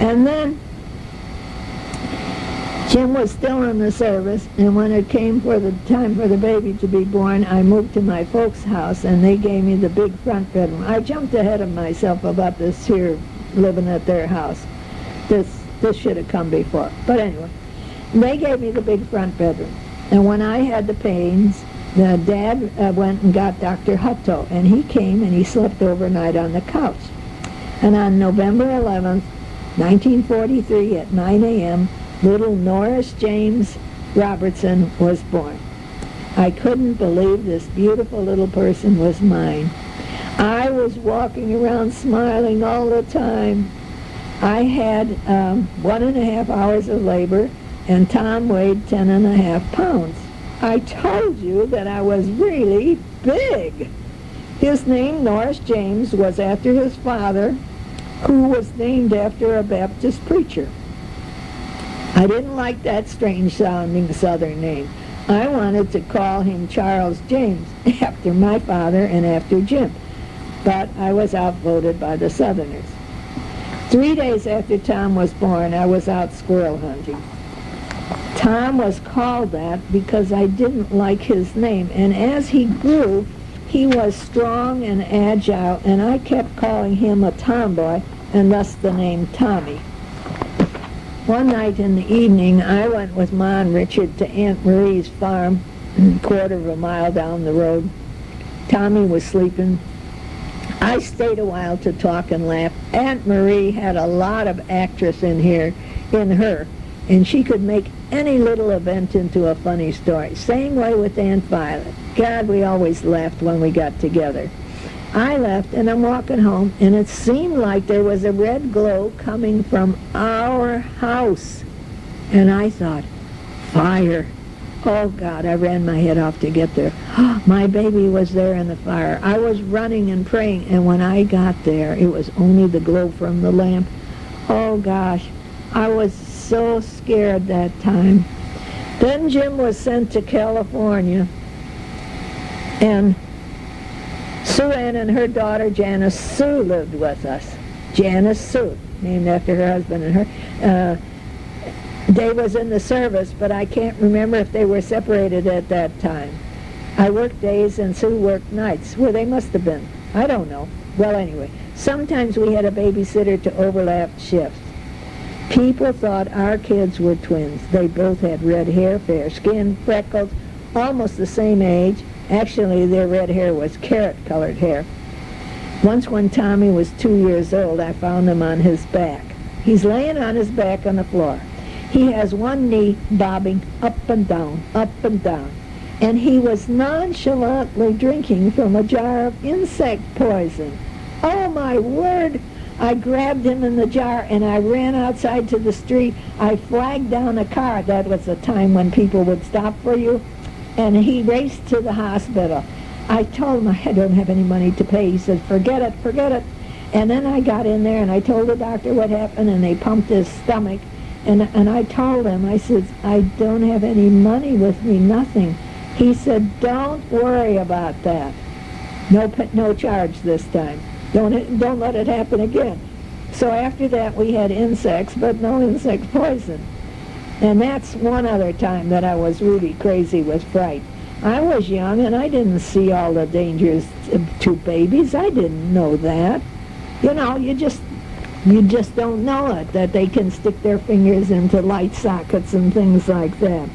And then Jim was still in the service, and when it came for the time for the baby to be born, I moved to my folks' house, and they gave me the big front bedroom. I jumped ahead of myself about this here living at their house. This should have come before. But anyway, they gave me the big front bedroom. And when I had the pains, the dad went and got Dr. Hutto, and he came and he slept overnight on the couch. And on November 11th, 1943 at 9 a.m., little Norris James Robertson was born. I couldn't believe this beautiful little person was mine. I was walking around smiling all the time. I had 1.5 hours of labor, and Tom weighed 10.5 pounds. I told you that I was really big. His name, Norris James, was after his father, who was named after a Baptist preacher. I didn't like that strange-sounding Southern name. I wanted to call him Charles James, after my father and after Jim. But I was outvoted by the Southerners. 3 days after Tom was born, I was out squirrel hunting. Tom was called that because I didn't like his name, and as he grew, he was strong and agile, and I kept calling him a tomboy, and thus the name Tommy. One night in the evening, I went with Ma and Richard to Aunt Marie's farm, a quarter of a mile down the road. Tommy was sleeping. I stayed a while to talk and laugh. Aunt Marie had a lot of actress in her, and she could make any little event into a funny story. Same way with Aunt Violet. God, we always laughed when we got together. I left, and I'm walking home, and it seemed like there was a red glow coming from our house. And I thought, fire. Oh, God, I ran my head off to get there. My baby was there in the fire. I was running and praying, and when I got there, it was only the glow from the lamp. Oh, gosh, I was so scared that time. Then Jim was sent to California, and Sue Ann and her daughter Janice Sue lived with us. Janice Sue, named after her husband and her. They was in the service, but I can't remember if they were separated at that time. I worked days and Sue worked nights. Well, they must have been. I don't know. Well, anyway, sometimes we had a babysitter to overlap shifts. People thought our kids were twins. They both had red hair, fair skin, freckles, almost the same age. Actually, their red hair was carrot-colored hair. Once when Tommy was 2 years old, I found him on his back. He's laying on his back on the floor. He has one knee bobbing up and down, and he was nonchalantly drinking from a jar of insect poison. Oh, my word! I grabbed him in the jar, and I ran outside to the street. I flagged down a car. That was the time when people would stop for you. And he raced to the hospital. I told him I don't have any money to pay. He said, forget it. And then I got in there, and I told the doctor what happened, and they pumped his stomach. And I told him, I said, I don't have any money with me, nothing. He said, don't worry about that. No charge this time. Don't let it happen again. So after that, we had insects, but no insect poison. And that's one other time that I was really crazy with fright. I was young, and I didn't see all the dangers to babies. I didn't know that. You know, you just don't know it, that they can stick their fingers into light sockets and things like that.